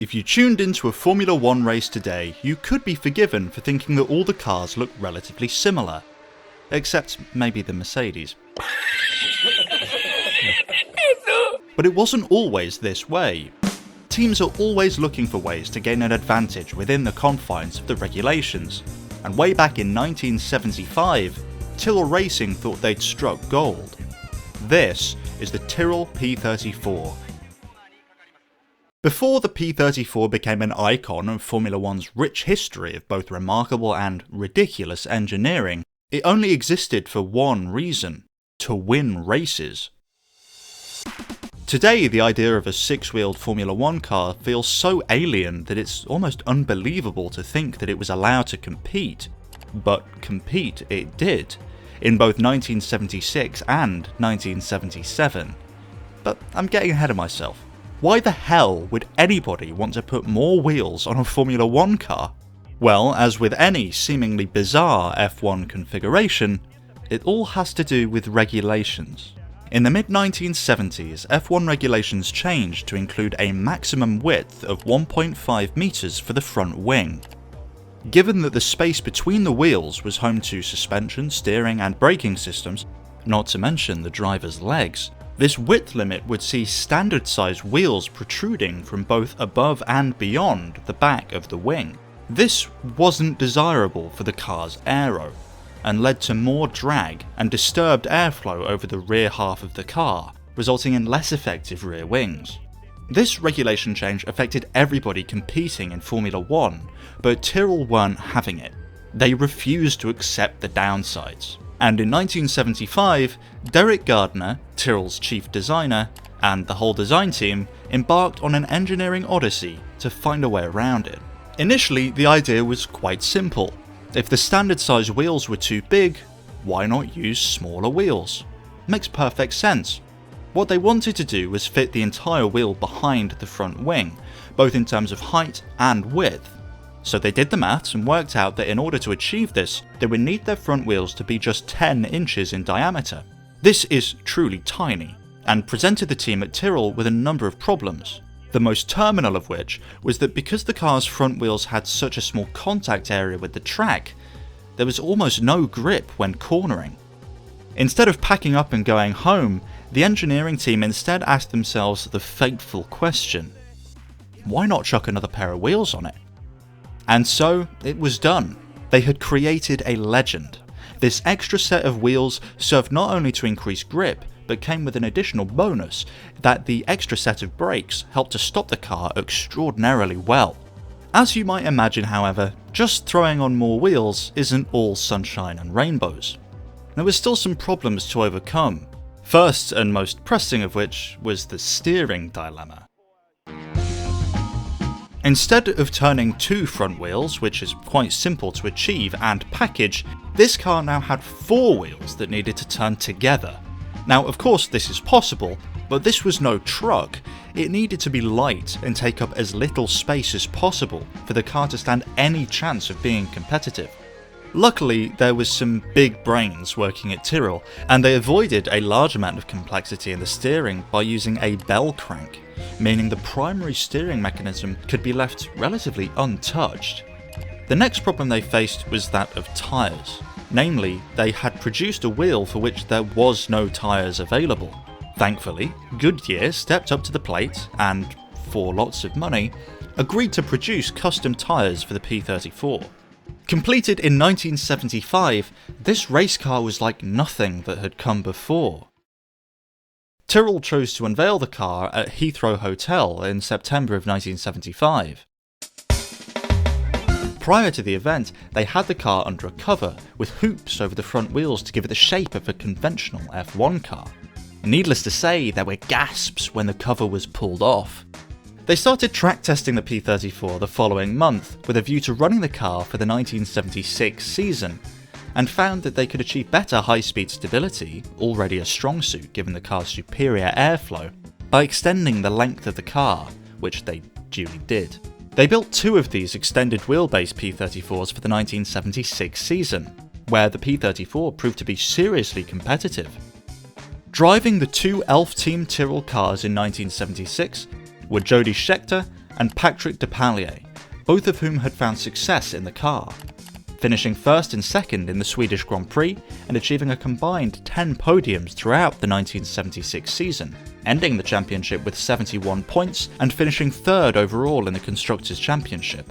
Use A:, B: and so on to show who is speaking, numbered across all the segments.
A: If you tuned into a Formula 1 race today, you could be forgiven for thinking that all the cars look relatively similar. Except maybe the Mercedes. But it wasn't always this way. Teams are always looking for ways to gain an advantage within the confines of the regulations, and way back in 1975, Tyrrell Racing thought they'd struck gold. This is the Tyrrell P34. Before the P34 became an icon of Formula 1's rich history of both remarkable and ridiculous engineering, it only existed for one reason: to win races. Today, the idea of a six-wheeled Formula 1 car feels so alien that it's almost unbelievable to think that it was allowed to compete. But compete it did, in both 1976 and 1977. But I'm getting ahead of myself. Why the hell would anybody want to put more wheels on a Formula 1 car? Well, as with any seemingly bizarre F1 configuration, it all has to do with regulations. In the mid-1970s, F1 regulations changed to include a maximum width of 1.5 meters for the front wing. Given that the space between the wheels was home to suspension, steering and braking systems, not to mention the driver's legs, this width limit would see standard size wheels protruding from both above and beyond the back of the wing. This wasn't desirable for the car's aero, and led to more drag and disturbed airflow over the rear half of the car, resulting in less effective rear wings. This regulation change affected everybody competing in Formula 1, but Tyrrell weren't having it. They refused to accept the downsides. And in 1975, Derek Gardner, Tyrrell's chief designer, and the whole design team embarked on an engineering odyssey to find a way around it. Initially, the idea was quite simple. If the standard size wheels were too big, why not use smaller wheels? Makes perfect sense. What they wanted to do was fit the entire wheel behind the front wing, both in terms of height and width. So they did the maths and worked out that in order to achieve this, they would need their front wheels to be just 10 inches in diameter. This is truly tiny, and presented the team at Tyrrell with a number of problems. The most terminal of which was that because the car's front wheels had such a small contact area with the track, there was almost no grip when cornering. Instead of packing up and going home, the engineering team instead asked themselves the fateful question: why not chuck another pair of wheels on it? And so it was done. They had created a legend. This extra set of wheels served not only to increase grip, but came with an additional bonus that the extra set of brakes helped to stop the car extraordinarily well. As you might imagine, however, just throwing on more wheels isn't all sunshine and rainbows. There were still some problems to overcome, first and most pressing of which was the steering dilemma. Instead of turning two front wheels, which is quite simple to achieve and package, this car now had four wheels that needed to turn together. Now, of course this is possible, but this was no truck. It needed to be light and take up as little space as possible for the car to stand any chance of being competitive. Luckily, there was some big brains working at Tyrrell, and they avoided a large amount of complexity in the steering by using a bell crank, meaning the primary steering mechanism could be left relatively untouched. The next problem they faced was that of tyres. Namely, they had produced a wheel for which there was no tyres available. Thankfully, Goodyear stepped up to the plate and, for lots of money, agreed to produce custom tyres for the P34. Completed in 1975, this race car was like nothing that had come before. Tyrrell chose to unveil the car at Heathrow Hotel in September of 1975. Prior to the event, they had the car under a cover, with hoops over the front wheels to give it the shape of a conventional F1 car. Needless to say, there were gasps when the cover was pulled off. They started track testing the P34 the following month, with a view to running the car for the 1976 season, and found that they could achieve better high-speed stability, already a strong suit given the car's superior airflow, by extending the length of the car, which they duly did. They built two of these extended wheelbase P34s for the 1976 season, where the P34 proved to be seriously competitive. Driving the two Elf Team Tyrrell cars in 1976 were Jody Scheckter and Patrick Depailler, both of whom had found success in the car, finishing first and second in the Swedish Grand Prix and achieving a combined 10 podiums throughout the 1976 season, ending the championship with 71 points and finishing third overall in the Constructors' Championship.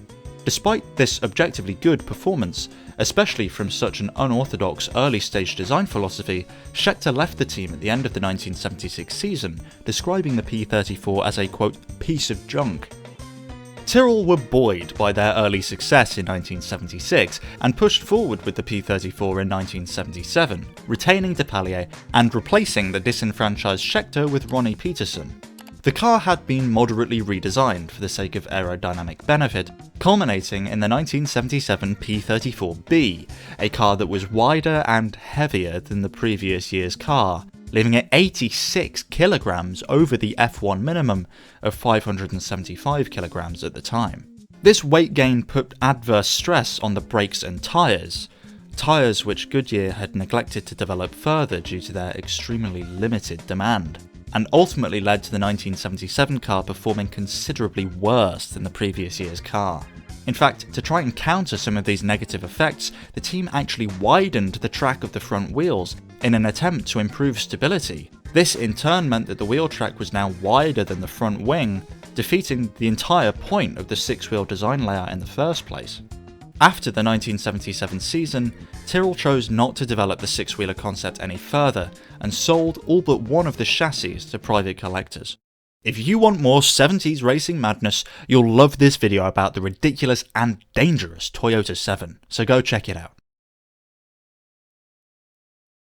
A: Despite this objectively good performance, especially from such an unorthodox early-stage design philosophy, Scheckter left the team at the end of the 1976 season, describing the P34 as a, quote, piece of junk. Tyrrell were buoyed by their early success in 1976 and pushed forward with the P34 in 1977, retaining Depailler and replacing the disenfranchised Scheckter with Ronnie Peterson. The car had been moderately redesigned for the sake of aerodynamic benefit, culminating in the 1977 P34B, a car that was wider and heavier than the previous year's car, leaving it 86 kilograms over the F1 minimum of 575 kilograms at the time. This weight gain put adverse stress on the brakes and tyres which Goodyear had neglected to develop further due to their extremely limited demand, and ultimately led to the 1977 car performing considerably worse than the previous year's car. In fact, to try and counter some of these negative effects, the team actually widened the track of the front wheels in an attempt to improve stability. This in turn meant that the wheel track was now wider than the front wing, defeating the entire point of the six-wheel design layout in the first place. After the 1977 season, Tyrrell chose not to develop the six-wheeler concept any further, and sold all but one of the chassis to private collectors. If you want more 70s racing madness, you'll love this video about the ridiculous and dangerous Toyota 7, so go check it out.